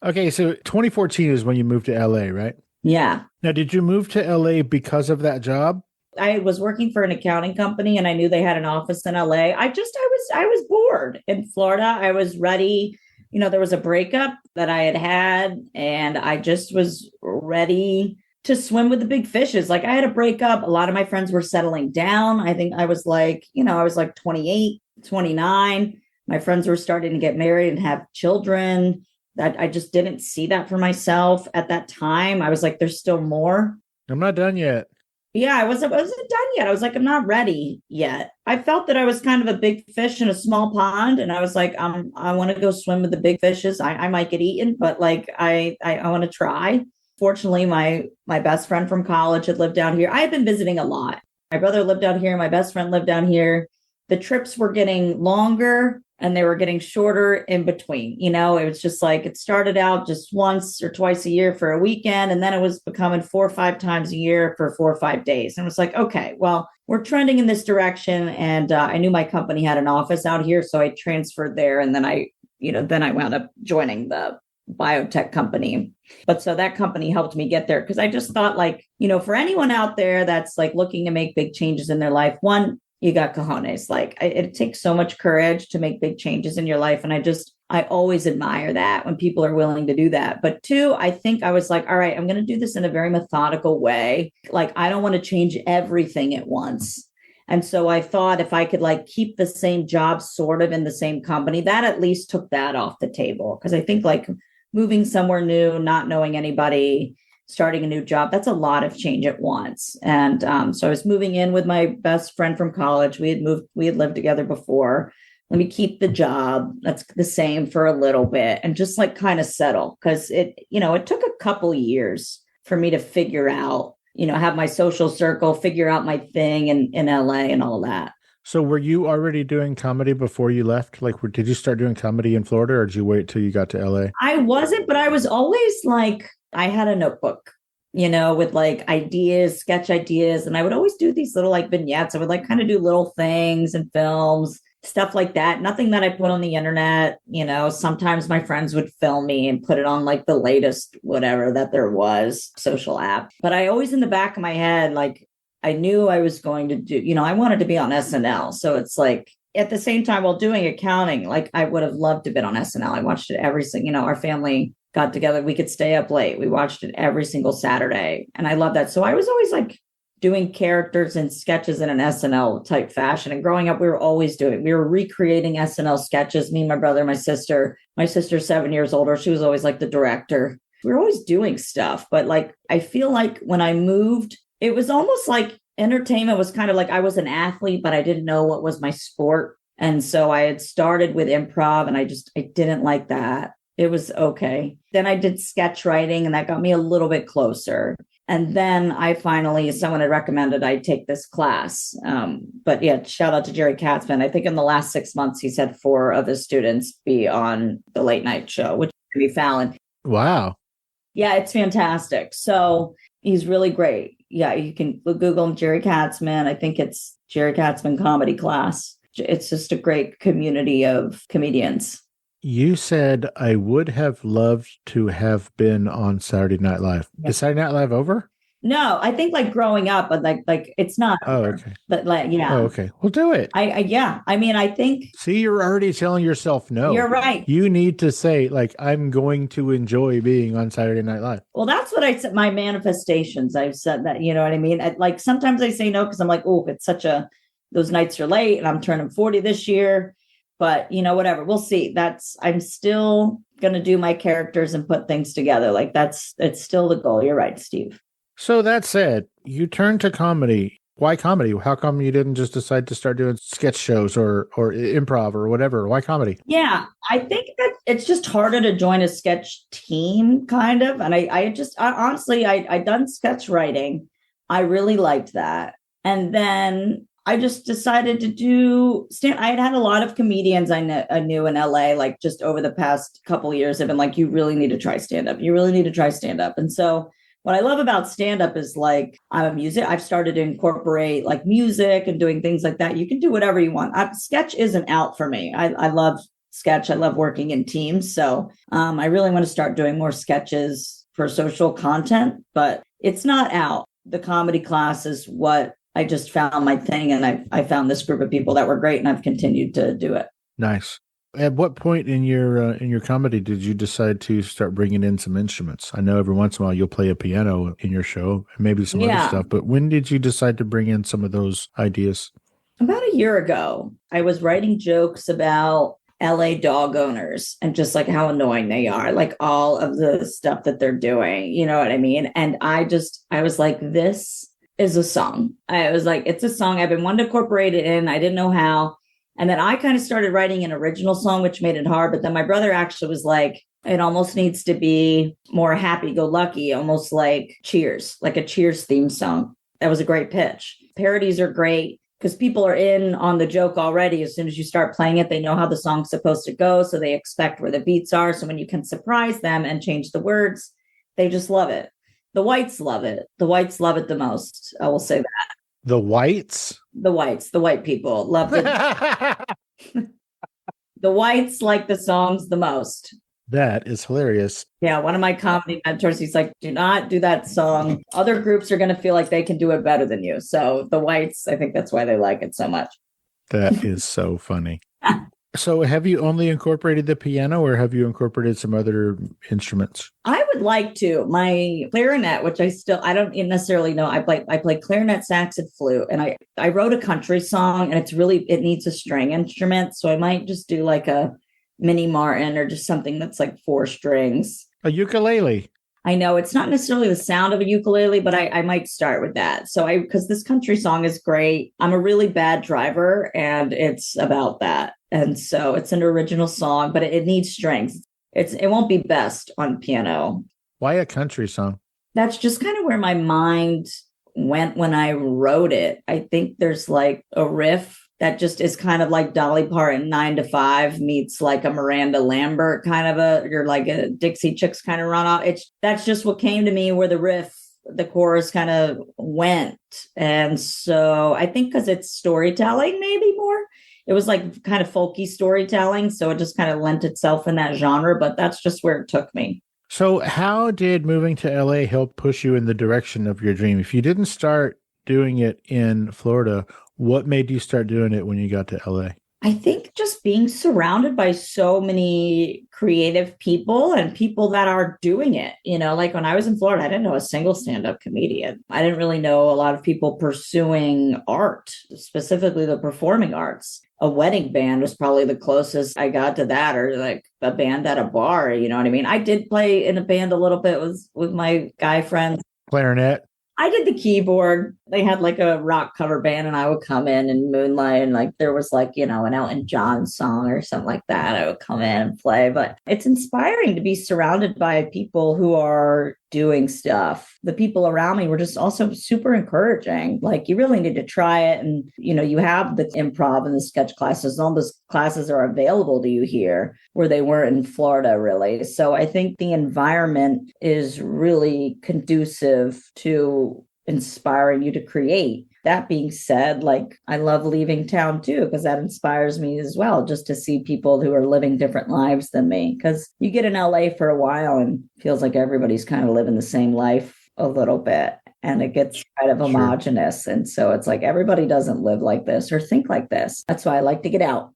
Okay, so 2014 is when you moved to LA, right? Yeah. Now, did you move to LA because of that job? I was working for an accounting company and I knew they had an office in LA. I was bored in Florida. I was ready. You know, there was a breakup that I had and I just was ready to swim with the big fishes. Like I had a breakup. A lot of my friends were settling down. I think I was like, I was like 28, 29. My friends were starting to get married and have children. That I just didn't see that for myself at that time. I was like, there's still more. I'm not done yet. Yeah, I wasn't done yet. I was like, I'm not ready yet. I felt that I was kind of a big fish in a small pond. And I was like, I want to go swim with the big fishes. I might get eaten, but like, I want to try. Fortunately, my best friend from college had lived down here. I had been visiting a lot. My brother lived down here. My best friend lived down here. The trips were getting longer and they were getting shorter in between. You know, it was just like, it started out just once or twice a year for a weekend. And then it was becoming 4 or 5 times a year for 4 or 5 days. And it was like, okay, well, we're trending in this direction. And I knew my company had an office out here. So I transferred there. And then I wound up joining the biotech company. But so that company helped me get there because I just thought like, for anyone out there that's like looking to make big changes in their life, one, you got cojones. Like it takes so much courage to make big changes in your life. And I always admire that when people are willing to do that. But 2, I think I was like, all right, I'm going to do this in a very methodical way. Like, I don't want to change everything at once. And so I thought if I could like keep the same job sort of in the same company, that at least took that off the table. Because I think like moving somewhere new, not knowing anybody, starting a new job, that's a lot of change at once. And so I was moving in with my best friend from college. We had lived together before. Let me keep the job that's the same for a little bit and just like kind of settle. Cause it took a couple years for me to figure out, have my social circle, figure out my thing in LA and all that. So were you already doing comedy before you left? Like, did you start doing comedy in Florida or did you wait till you got to LA? I wasn't, but I was always like, I had a notebook, with like ideas, sketch ideas. And I would always do these little like vignettes. I would like kind of do little things and films, stuff like that. Nothing that I put on the internet. Sometimes my friends would film me and put it on like the latest, whatever that there was, social app. But I always in the back of my head, like I knew I was going to do, I wanted to be on SNL. So it's like at the same time while doing accounting, like I would have loved to have been on SNL. I watched it every single, our family got together. We could stay up late. We watched it every single Saturday. And I love that. So I was always like doing characters and sketches in an SNL type fashion. And growing up, we were recreating SNL sketches. Me, my brother, my sister. My sister's 7 years older. She was always like the director. we were always doing stuff. But like, I feel like when I moved, it was almost like entertainment was kind of like I was an athlete, but I didn't know what was my sport. And so I had started with improv and I didn't like that. It was okay. Then I did sketch writing and that got me a little bit closer. And then someone had recommended I take this class. But yeah, shout out to Jerry Katzman. I think in the last 6 months, he's had 4 of his students be on the late night show, which can be Fallon. Wow. Yeah, it's fantastic. So he's really great. Yeah, you can Google him, Jerry Katzman. I think it's Jerry Katzman Comedy Class. It's just a great community of comedians. You said I would have loved to have been on Saturday Night Live. Yeah. Is Saturday Night Live over? No, I think like growing up, but like it's not. Oh, over. okay. But like, yeah. Oh, okay. Well, do it. I mean, I think. See, you're already telling yourself no. You're right. You need to say, like, I'm going to enjoy being on Saturday Night Live. Well, that's what I said. My manifestations, I've said that, you know what I mean? Like sometimes I say no because I'm like, oh, it's those nights are late and I'm turning 40 this year. But, you know, whatever, we'll see. I'm still going to do my characters and put things together. Like it's still the goal. You're right, Steve. So that said, you turned to comedy. Why comedy? How come you didn't just decide to start doing sketch shows or improv or whatever? Why comedy? Yeah, I think that it's just harder to join a sketch team kind of. And I honestly, I done sketch writing. I really liked that. And then I just decided to do stand. I had a lot of comedians I knew in LA, like just over the past couple of years have been like, you really need to try stand up. You really need to try stand up. And so what I love about stand up is like, I've started to incorporate like music and doing things like that. You can do whatever you want. Sketch isn't out for me. I love sketch. I love working in teams. So I really want to start doing more sketches for social content, but it's not out. The comedy class is what I just found my thing, and I found this group of people that were great, and I've continued to do it. Nice. At what point in your comedy did you decide to start bringing in some instruments? I know every once in a while you'll play a piano in your show, and maybe some other stuff, but when did you decide to bring in some of those ideas? About a year ago, I was writing jokes about LA dog owners and just like how annoying they are, like all of the stuff that they're doing, you know what I mean? And I was like, this is a song. I was like, it's a song. I've been wanting to incorporate it in. I didn't know how. And then I kind of started writing an original song, which made it hard. But then my brother actually was like, it almost needs to be more happy-go-lucky, almost like Cheers, like a Cheers theme song. That was a great pitch. Parodies are great because people are in on the joke already. As soon as you start playing it, they know how the song's supposed to go. So they expect where the beats are. So when you can surprise them and change the words, they just love it. The whites love it. The whites love it the most. I will say that. The whites? The white people love it. The whites like the songs the most. That is hilarious. Yeah, one of my comedy mentors, he's like, do not do that song. Other groups are going to feel like they can do it better than you. So the whites, I think that's why they like it so much. That is so funny. So have you only incorporated the piano or have you incorporated some other instruments? I would like to. My clarinet, which I don't necessarily know. I play clarinet, sax, and flute. And I wrote a country song and it needs a string instrument. So I might just do like a mini Martin or just something that's like 4 strings. A ukulele. I know it's not necessarily the sound of a ukulele, but I might start with that. So because this country song is great. I'm a really bad driver and it's about that. And so it's an original song, but it needs strings. It won't be best on piano. Why a country song? That's just kind of where my mind went when I wrote it. I think there's like a riff that just is kind of like Dolly Parton 9 to 5 meets like a Miranda Lambert kind of you're like a Dixie Chicks kind of run off. That's just what came to me where the chorus kind of went. And so I think because it's storytelling, maybe more. It was like kind of folky storytelling. So it just kind of lent itself in that genre, but that's just where it took me. So how did moving to LA help push you in the direction of your dream? If you didn't start doing it in Florida, what made you start doing it when you got to LA? I think just being surrounded by so many creative people and people that are doing it, like when I was in Florida, I didn't know a single stand-up comedian. I didn't really know a lot of people pursuing art, specifically the performing arts. a wedding band was probably the closest I got to that, or like a band at a bar. You know what I mean? I did play in a band a little bit with my guy friends. Clarinet. I did the keyboard. They had like a rock cover band, and I would come in and moonlight, and like there was like, an Elton John song or something like that. I would come in and play. But it's inspiring to be surrounded by people who are doing stuff. The people around me were just also super encouraging. Like, you really need to try it. And, you have the improv and the sketch classes. All those classes are available to you here where they weren't in Florida, really. So I think the environment is really conducive to inspiring you to create. That being said, like, I love leaving town too, because that inspires me as well, just to see people who are living different lives than me. Because you get in LA for a while and it feels like everybody's kind of living the same life a little bit, and it gets kind of homogenous. And so it's like, everybody doesn't live like this or think like this. That's why I like to get out.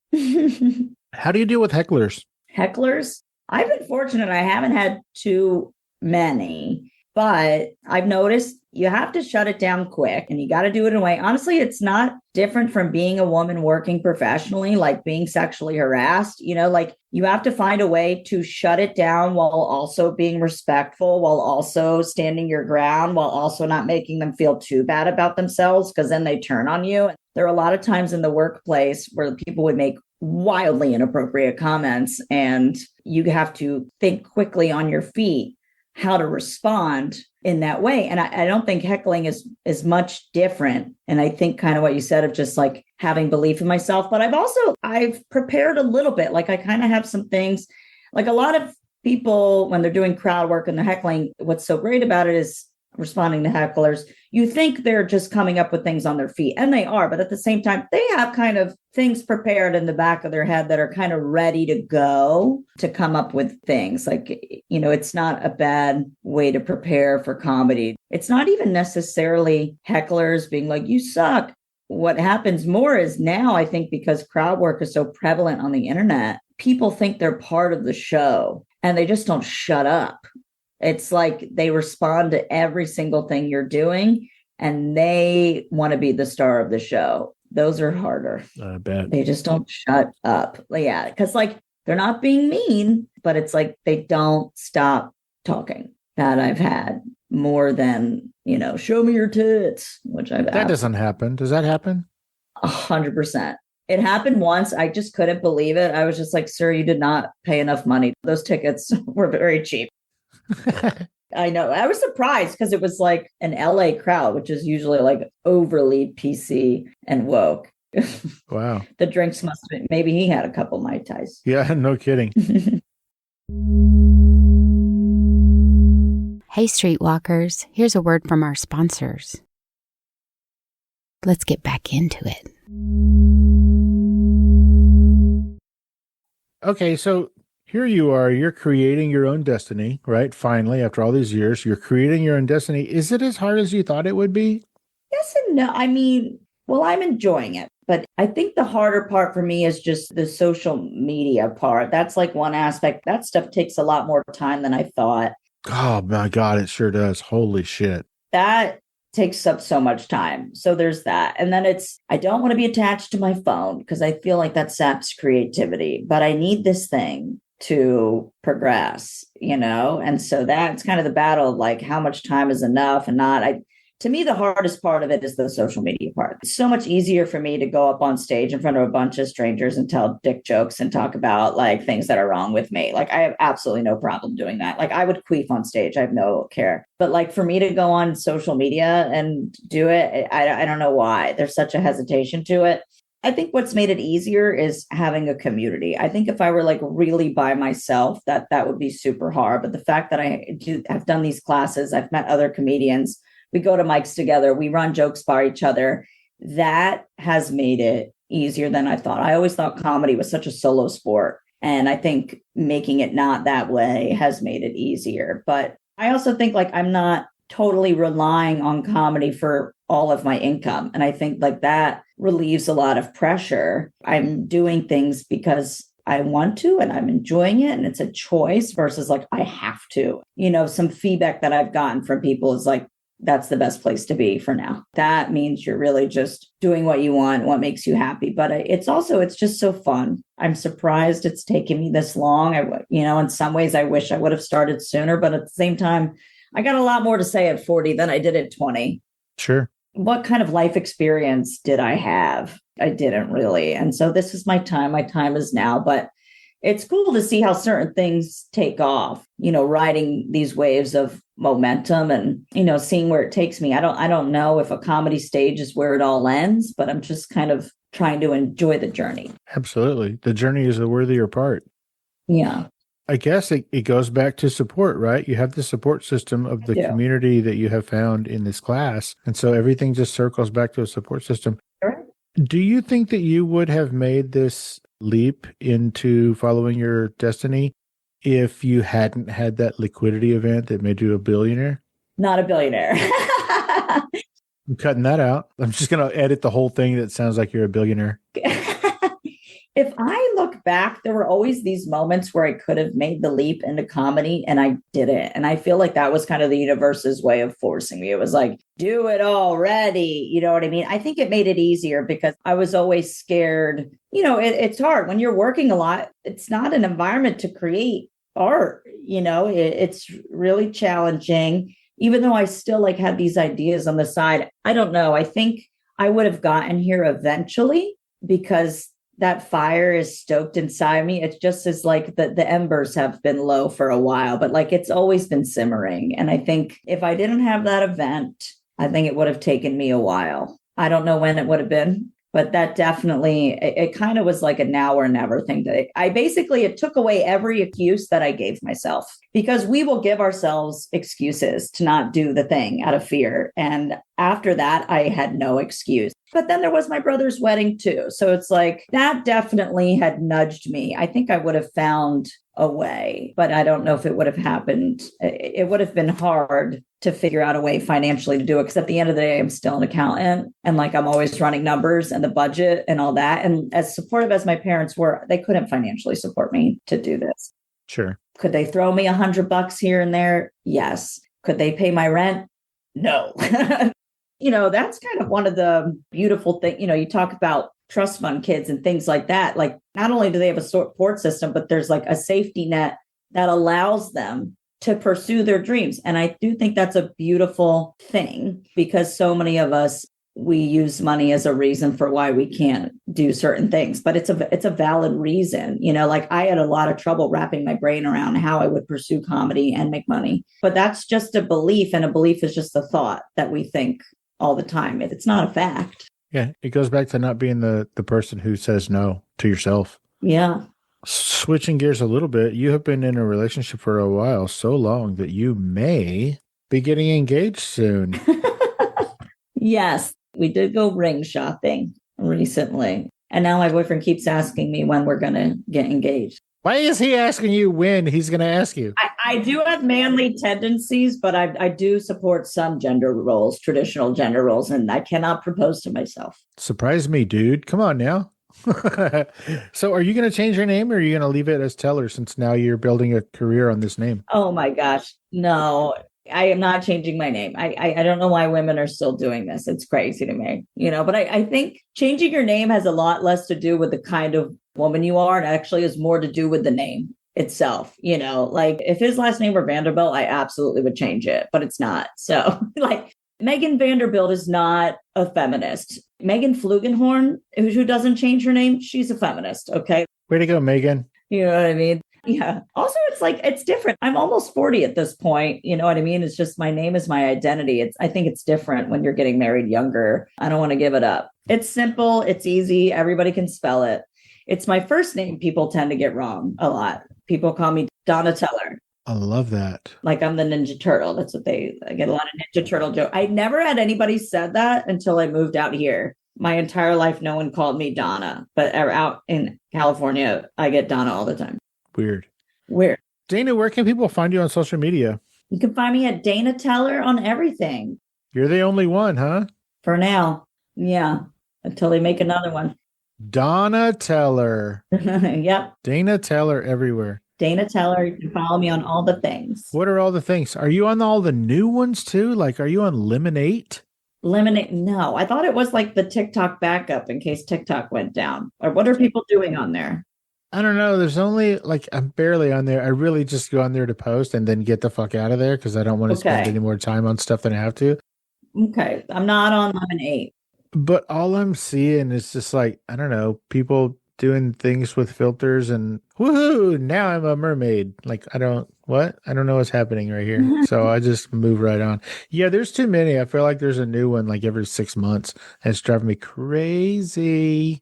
How do you deal with hecklers? Hecklers? I've been fortunate. I haven't had too many, but I've noticed you have to shut it down quick, and you got to do it in a way. Honestly, it's not different from being a woman working professionally, like being sexually harassed. Like, you have to find a way to shut it down while also being respectful, while also standing your ground, while also not making them feel too bad about themselves, because then they turn on you. There are a lot of times in the workplace where people would make wildly inappropriate comments, and you have to think quickly on your feet how to respond in that way. And I don't think heckling is much different. And I think kind of what you said of just like having belief in myself, but I've prepared a little bit. Like, I kind of have some things, like a lot of people when they're doing crowd work and they're heckling, what's so great about it is responding to hecklers. You think they're just coming up with things on their feet, and they are, but at the same time, they have kind of things prepared in the back of their head that are kind of ready to go to come up with things. Like, it's not a bad way to prepare for comedy. It's not even necessarily hecklers being like, you suck. What happens more is now, I think, because crowd work is so prevalent on the internet, people think they're part of the show and they just don't shut up. It's like they respond to every single thing you're doing, and they want to be the star of the show. Those are harder. I bet. They just don't shut up. Yeah, because like, they're not being mean, but it's like they don't stop talking. That I've had more than, show me your tits, which I've had. That doesn't happen. Does that happen? 100%. It happened once. I just couldn't believe it. I was just like, sir, you did not pay enough money. Those tickets were very cheap. I know. I was surprised because it was like an LA crowd, which is usually like overly PC and woke. Wow. The drinks must have been, maybe he had a couple Mai Tais. Yeah, no kidding. Hey, streetwalkers, here's a word from our sponsors. Let's get back into it. Okay, so here you are, you're creating your own destiny, right? Finally, after all these years, you're creating your own destiny. Is it as hard as you thought it would be? Yes and no. I mean, well, I'm enjoying it, but I think the harder part for me is just the social media part. That's like one aspect. That stuff takes a lot more time than I thought. Oh my God, it sure does. Holy shit. That takes up so much time. So there's that. And then I don't want to be attached to my phone because I feel like that saps creativity, but I need this thing to progress, And so that's kind of the battle of like, how much time is enough and not. To me, the hardest part of it is the social media part. It's so much easier for me to go up on stage in front of a bunch of strangers and tell dick jokes and talk about like things that are wrong with me. Like, I have absolutely no problem doing that. Like, I would queef on stage. I have no care. But like, for me to go on social media and do it, I don't know why. There's such a hesitation to it. I think what's made it easier is having a community. I think if I were like really by myself, that would be super hard. But the fact that I've done these classes, I've met other comedians, we go to mics together, we run jokes by each other, that has made it easier than I thought. I always thought comedy was such a solo sport. And I think making it not that way has made it easier. But I also think like I'm not totally relying on comedy for all of my income. And I think like that relieves a lot of pressure. I'm doing things because I want to and I'm enjoying it and it's a choice versus like I have to. Some feedback that I've gotten from people is like, that's the best place to be for now. That means you're really just doing what you want, what makes you happy. But it's just so fun. I'm surprised it's taken me this long. In some ways, I wish I would have started sooner, but at the same time, I got a lot more to say at 40 than I did at 20. Sure. What kind of life experience did I have? I didn't really. And so this is my time. My time is now. But it's cool to see how certain things take off, riding these waves of momentum and, seeing where it takes me. I don't know if a comedy stage is where it all ends, but I'm just kind of trying to enjoy the journey. Absolutely. The journey is the worthier part. Yeah. I guess it goes back to support, right? You have the support system of the community that you have found in this class. And so everything just circles back to a support system. Sure. Do you think that you would have made this leap into following your destiny if you hadn't had that liquidity event that made you a billionaire? Not a billionaire. I'm cutting that out. I'm just going to edit the whole thing that sounds like you're a billionaire. If I look back, there were always these moments where I could have made the leap into comedy and I didn't. And I feel like that was kind of the universe's way of forcing me. It was like, do it already. You know what I mean? I think it made it easier because I was always scared. It's hard when you're working a lot. It's not an environment to create art. It's really challenging, even though I still had these ideas on the side. I don't know. I think I would have gotten here eventually because that fire is stoked inside me. It's just as the embers have been low for a while, but it's always been simmering. And I think if I didn't have that event, I think it would have taken me a while. I don't know when it would have been, but that definitely, it kind of was like a now or never thing. It took away every excuse that I gave myself, because we will give ourselves excuses to not do the thing out of fear. And after that, I had no excuse. But then there was my brother's wedding too. So it's that definitely had nudged me. I think I would have found a way, but I don't know if it would have happened. It would have been hard to figure out a way financially to do it, because at the end of the day, I'm still an accountant and I'm always running numbers and the budget and all that. And as supportive as my parents were, they couldn't financially support me to do this. Sure. Could they throw me $100 here and there? Yes. Could they pay my rent? No. That's kind of one of the beautiful things. You talk about trust fund kids and things like that. Not only do they have a support system, but there's a safety net that allows them to pursue their dreams. And I do think that's a beautiful thing, because so many of us, we use money as a reason for why we can't do certain things, but it's a valid reason. I had a lot of trouble wrapping my brain around how I would pursue comedy and make money, but that's just a belief, and a belief is just a thought that we think all the time. It's not a fact. Yeah. It goes back to not being the person who says no to yourself. Yeah. Switching gears a little bit, you have been in a relationship for a while, so long that you may be getting engaged soon. Yes. We did go ring shopping recently. And now my boyfriend keeps asking me when we're going to get engaged. Why is he asking you when he's going to ask you? I do have manly tendencies, but I do support some gender roles, traditional gender roles, and I cannot propose to myself. Surprise me, dude. Come on now. So are you going to change your name, or are you going to leave it as Teller, since now you're building a career on this name? Oh my gosh. No, I am not changing my name. I don't know why women are still doing this. It's crazy to me, but I think changing your name has a lot less to do with the kind of woman you are, and actually is more to do with the name itself. If his last name were Vanderbilt, I absolutely would change it, but it's not. So Megan Vanderbilt is not a feminist. Megan Flugenhorn, who doesn't change her name, she's a feminist. Okay. Way to go, Megan. You know what I mean? Yeah. Also, it's different. I'm almost 40 at this point. You know what I mean? It's just my name is my identity. I think it's different when you're getting married younger. I don't want to give it up. It's simple. It's easy. Everybody can spell it. It's my first name people tend to get wrong a lot. People call me Donna Teller. I love that. I'm the Ninja Turtle. That's what I get a lot of Ninja Turtle jokes. I never had anybody said that until I moved out here. My entire life, no one called me Donna, but out in California, I get Donna all the time. Weird. Dana, where can people find you on social media? You can find me at Dana Teller on everything. You're the only one, huh? For now. Yeah. Until they make another one. Donna Teller. Yep. Dana Teller everywhere. Dana Teller. You can follow me on all the things. What are all the things? Are you on all the new ones too? Like, are you on Lemonade? Lemonade? No, I thought it was like the TikTok backup in case TikTok went down. Or what are people doing on there? I don't know. There's only like I'm barely on there. I really just go on there to post and then get the fuck out of there because I don't want to spend any more time on stuff than I have to. Okay. I'm not on Lemonade. But all I'm seeing is just like, I don't know, people doing things with filters and woohoo, now I'm a mermaid. Like, I don't know what's happening right here. So I just move right on. Yeah, there's too many. I feel like there's a new one like every 6 months and it's driving me crazy.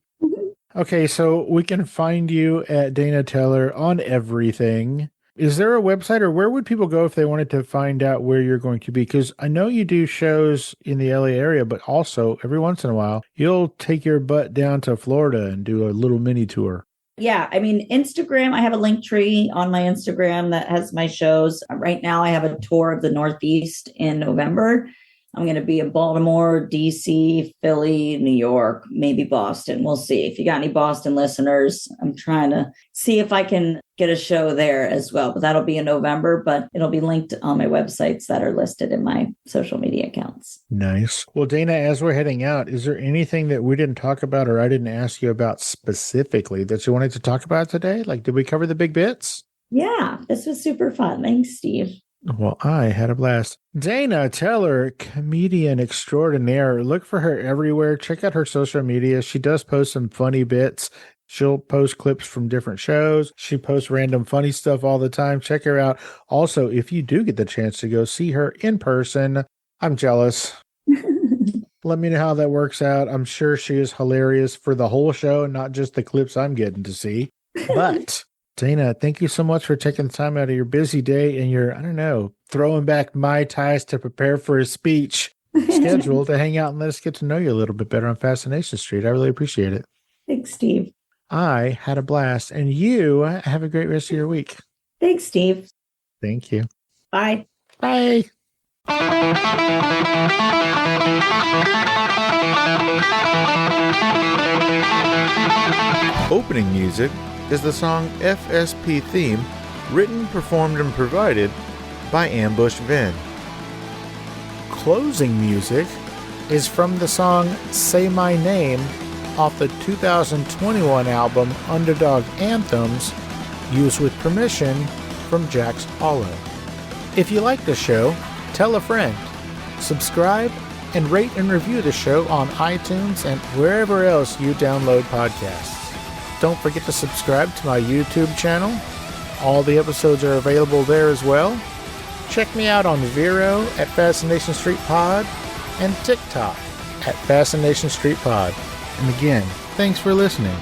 Okay, so we can find you at Dana Teller on everything. Is there a website or where would people go if they wanted to find out where you're going to be? Because I know you do shows in the LA area, but also every once in a while, you'll take your butt down to Florida and do a little mini tour. Yeah, I mean, Instagram, I have a link tree on my Instagram that has my shows. Right now, I have a tour of the Northeast in November. I'm going to be in Baltimore, DC, Philly, New York, maybe Boston. We'll see. If you got any Boston listeners, I'm trying to see if I can get a show there as well. But that'll be in November, but it'll be linked on my websites that are listed in my social media accounts. Nice. Well, Dana, as we're heading out, is there anything that we didn't talk about or I didn't ask you about specifically that you wanted to talk about today? Like, did we cover the big bits? Yeah, this was super fun. Thanks, Steve. Well, I had a blast. Dana Teller, comedian extraordinaire. Look for her everywhere. Check out her social media. She does post some funny bits. She'll post clips from different shows. She posts random funny stuff all the time. Check her out. Also, if you do get the chance to go see her in person, I'm jealous. Let me know how that works out. I'm sure she is hilarious for the whole show, not just the clips I'm getting to see. But Dana, thank you so much for taking the time out of your busy day and your, I don't know, throwing back Mai Tais to prepare for a speech schedule to hang out and let us get to know you a little bit better on Fascination Street. I really appreciate it. Thanks, Steve. I had a blast, and you have a great rest of your week. Thanks, Steve. Thank you. Bye. Bye. Opening music is the song FSP Theme, written, performed, and provided by Ambush Venn. Closing music is from the song Say My Name off the 2021 album Underdog Anthems, used with permission from Jack's Hollow. If you like the show, tell a friend, subscribe, and rate and review the show on iTunes and wherever else you download podcasts. Don't forget to subscribe to my YouTube channel. All the episodes are available there as well. Check me out on Vero at Fascination Street Pod and TikTok at Fascination Street Pod. And again, thanks for listening.